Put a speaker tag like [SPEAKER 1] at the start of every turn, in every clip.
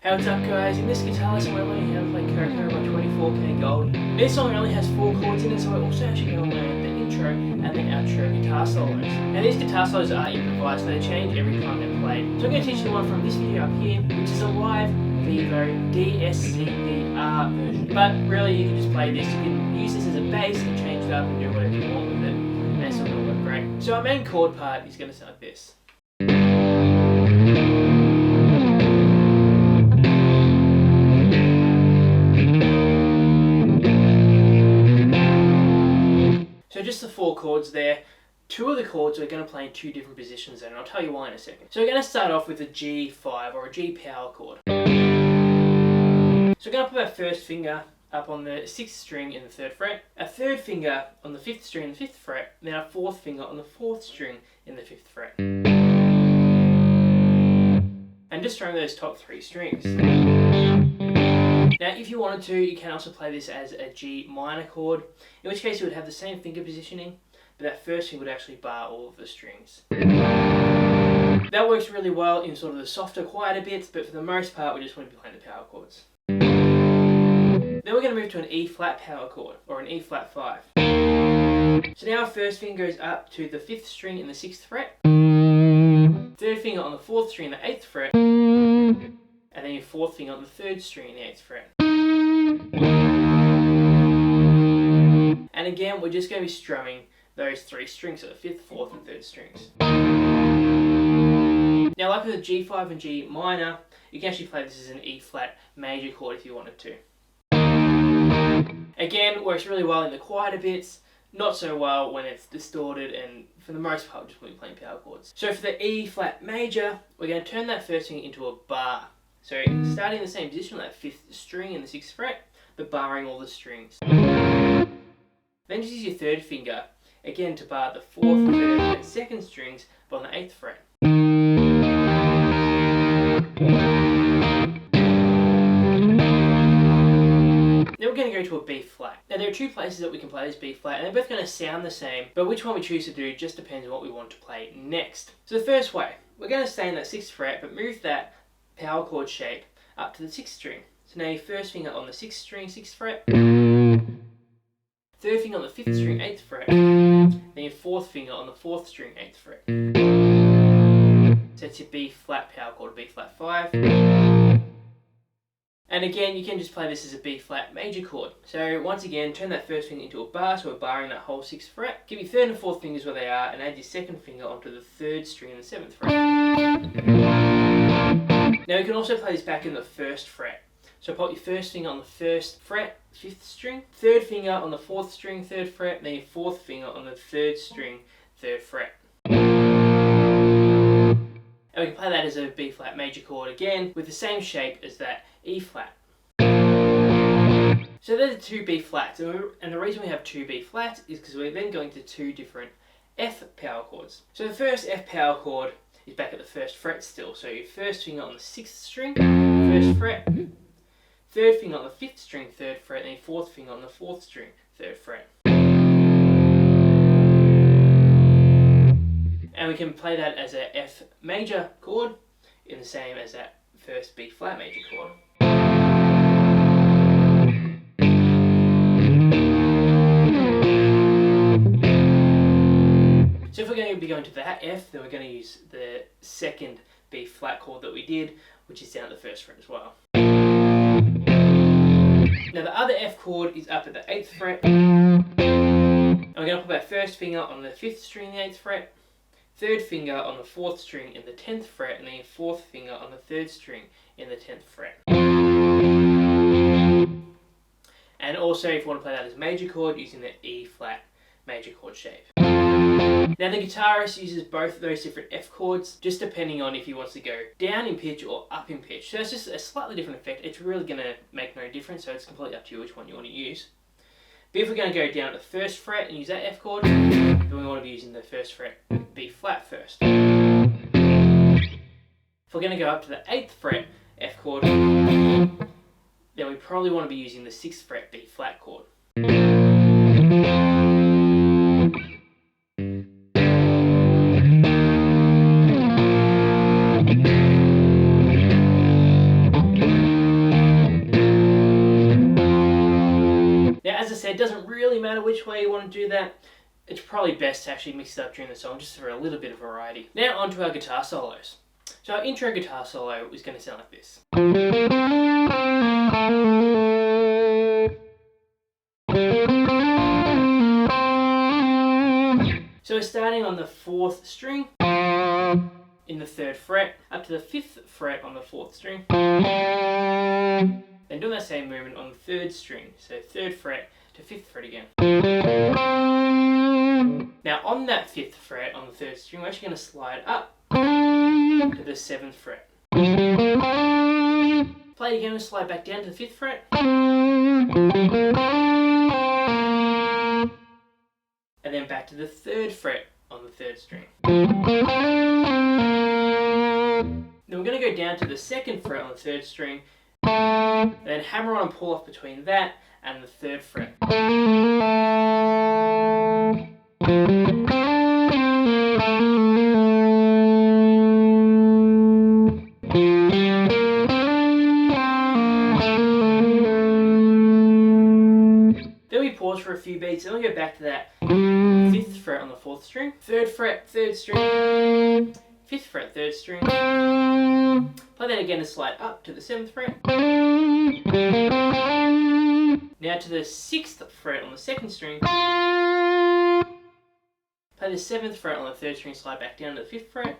[SPEAKER 1] Hey, what's up guys? In this guitar lesson we're learning how to play Coco by 24kGoldn. This song only has 4 chords in it, so we're also actually going to learn the intro and the outro guitar solos. Now these guitar solos are improvised, so they change every time they're played. So I'm going to teach you the one from this video up here, which is a live Vivo DSCDR version. But really you can just play this, you can use this as a bass and change it up and do whatever you want with it. And it's not going to work great. So our main chord part is going to sound like this. So just the 4 chords there. 2 of the chords are going to play in 2 different positions and I'll tell you why in a second. So we're going to start off with a G5 or a G power chord. So we're going to put our first finger up on the 6th string in the 3rd fret, our 3rd finger on the 5th string in the 5th fret, then our 4th finger on the 4th string in the 5th fret. And just strum those top 3 strings. Now if you wanted to, you can also play this as a G minor chord, in which case you would have the same finger positioning, but that first finger would actually bar all of the strings. That works really well in sort of the softer, quieter bits, but for the most part we just want to be playing the power chords. Then we're going to move to an E flat power chord, or an E flat 5. So now our first finger is up to the 5th string in the 6th fret, 3rd finger on the 4th string in the 8th fret, and then your 4th finger on the 3rd string in the 8th fret. And again, we're just going to be strumming those 3 strings, so the 5th, 4th and 3rd strings. Now like with the G5 and G minor, you can actually play this as an E flat major chord if you wanted to. Again, works really well in the quieter bits, not so well when it's distorted, and for the most part, just when you're playing power chords. So for the E flat major, we're going to turn that first finger into a bar. So starting in the same position, that 5th string in the 6th fret, but barring all the strings. Then just use your 3rd finger, again to bar the 4th, 3rd and 2nd strings, but on the 8th fret. Then we're going to go to a B flat. Now there are 2 places that we can play this B flat, and they're both going to sound the same, but which one we choose to do just depends on what we want to play next. So the first way, we're going to stay in that 6th fret, but move that power chord shape up to the 6th string. So now your first finger on the 6th string, 6th fret, 3rd finger on the 5th string, 8th fret, then your 4th finger on the 4th string, 8th fret. So that's your B flat power chord, B flat 5. And again, you can just play this as a B flat major chord. So once again, turn that first finger into a bar, so we're barring that whole 6th fret. Give your 3rd and 4th fingers where they are, and add your 2nd finger onto the 3rd string in the 7th fret. Now you can also play this back in the 1st fret. So put your 1st finger on the 1st fret, 5th string, 3rd finger on the 4th string, 3rd fret, then your 4th finger on the 3rd string, 3rd fret. And we can play that as a B flat major chord again, with the same shape as that E flat. So they're the 2 B flats, and the reason we have 2 B flats is because we're then going to 2 different F power chords. So the first F power chord is back at the 1st fret still, so your 1st finger on the 6th string, 1st fret, 3rd finger on the 5th string, 3rd fret, and your 4th finger on the 4th string, 3rd fret. And we can play that as a F major chord, in the same as that first B flat major chord. So if we're going to be going to that F, then we're going to use the 2nd B flat chord that we did, which is down at the 1st fret as well. Now the other F chord is up at the 8th fret, and we're going to put our 1st finger on the 5th string in the 8th fret, 3rd finger on the 4th string in the 10th fret, and then your 4th finger on the 3rd string in the 10th fret. And also if you want to play that as a major chord, using the E flat major chord shape. Now the guitarist uses both of those different F chords, just depending on if he wants to go down in pitch or up in pitch. So it's just a slightly different effect. It's really going to make no difference, so it's completely up to you which one you want to use. But if we're going to go down at the 1st fret and use that F chord, then we want to be using the 1st fret B flat first. If we're going to go up to the 8th fret F chord, then we probably want to be using the 6th fret B flat chord. say it doesn't really matter which way you want to do that. It's probably best to actually mix it up during the song just for a little bit of variety. Now onto our guitar solos. So our intro guitar solo is going to sound like this. So we're starting on the 4th string in the 3rd fret, up to the 5th fret on the 4th string. Then doing that same movement on the 3rd string, so 3rd fret to 5th fret again. Now on that 5th fret on the 3rd string, we're actually going to slide up to the 7th fret. Play it again and slide back down to the 5th fret. And then back to the 3rd fret on the 3rd string. Then we're going to go down to the 2nd fret on the 3rd string, and then hammer on and pull off between that and the 3rd fret. Then we pause for a few beats, and we'll go back to that 5th fret on the 4th string, 3rd fret, 3rd string, 5th fret, 3rd string. Play that again and slide up to the 7th fret. Now to the 6th fret on the 2nd string. Play the 7th fret on the 3rd string, slide back down to the 5th fret.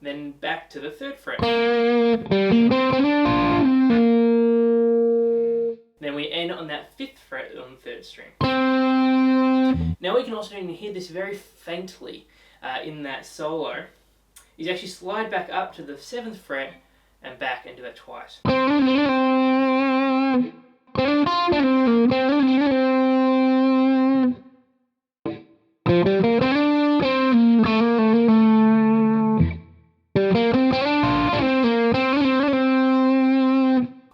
[SPEAKER 1] Then back to the 3rd fret. Then we end on that 5th fret on the 3rd string. Now we can also hear this very faintly in that solo. Is actually slide back up to the 7th fret and back and do that twice.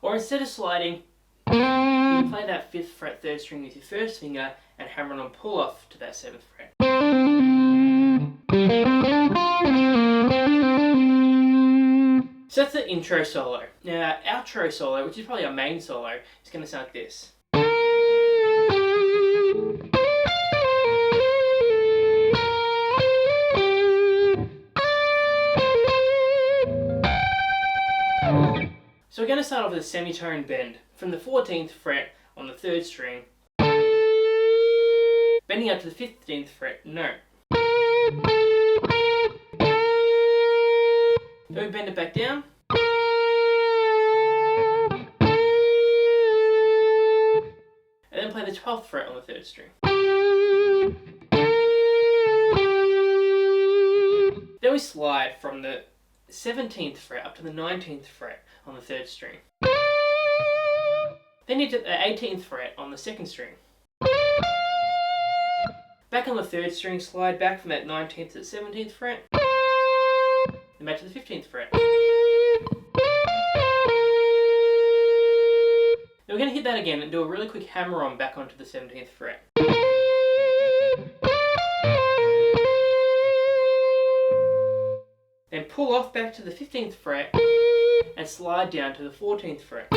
[SPEAKER 1] Or instead of sliding, you can play that 5th fret 3rd string with your first finger and hammer on and pull off to that 7th fret. So that's the intro solo. Now our outro solo, which is probably our main solo, is going to sound like this. So we're going to start off with a semitone bend from the 14th fret on the 3rd string, bending up to the 15th fret note. Then we bend it back down. And then play the 12th fret on the 3rd string. Then we slide from the 17th fret up to the 19th fret on the 3rd string. Then you hit the 18th fret on the 2nd string. Back on the 3rd string, slide back from that 19th to the 17th fret. Then back to the 15th fret. Then we're going to hit that again and do a really quick hammer on back onto the 17th fret. Then pull off back to the 15th fret and slide down to the 14th fret.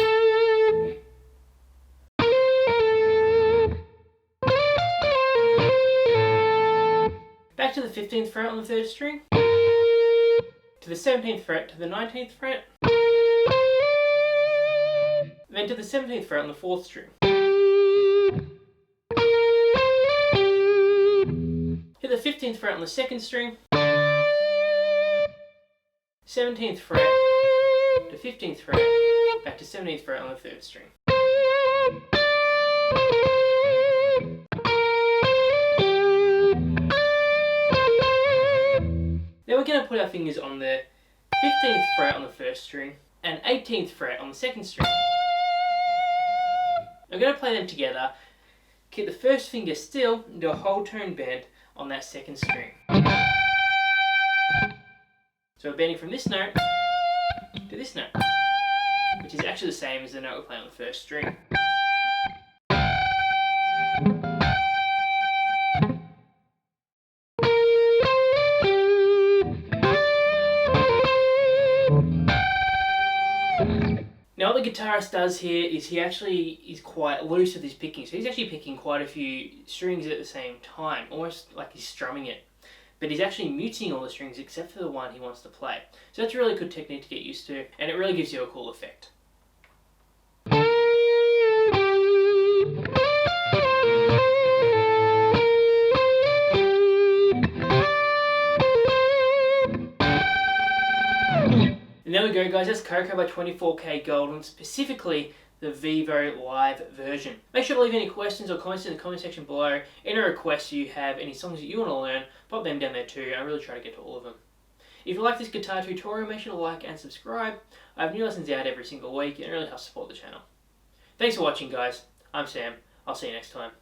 [SPEAKER 1] Back to the 15th fret on the 3rd string, to the 17th fret to the 19th fret, then to the 17th fret on the 4th string. Hit the 15th fret on the 2nd string, 17th fret to 15th fret, back to 17th fret on the 3rd string. Then we're going to put our fingers on the 15th fret on the 1st string and 18th fret on the 2nd string. I'm going to play them together, keep the first finger still and do a whole tone bend on that 2nd string. So we're bending from this note to this note, which is actually the same as the note we're playing on the 1st string. Now Now what the guitarist does here is he actually is quite loose with his picking. So he's actually picking quite a few strings at the same time, almost like he's strumming it. But he's actually muting all the strings except for the one he wants to play. So that's a really good technique to get used to, and it really gives you a cool effect. And there we go guys, that's Coco by 24kGoldn, specifically the Vivo Live version. Make sure to leave any questions or comments in the comment section below. Any requests you have, any songs that you want to learn, pop them down there too. I really try to get to all of them. If you like this guitar tutorial, make sure to like and subscribe. I have new lessons out every single week and it really helps support the channel. Thanks for watching guys. I'm Sam. I'll see you next time.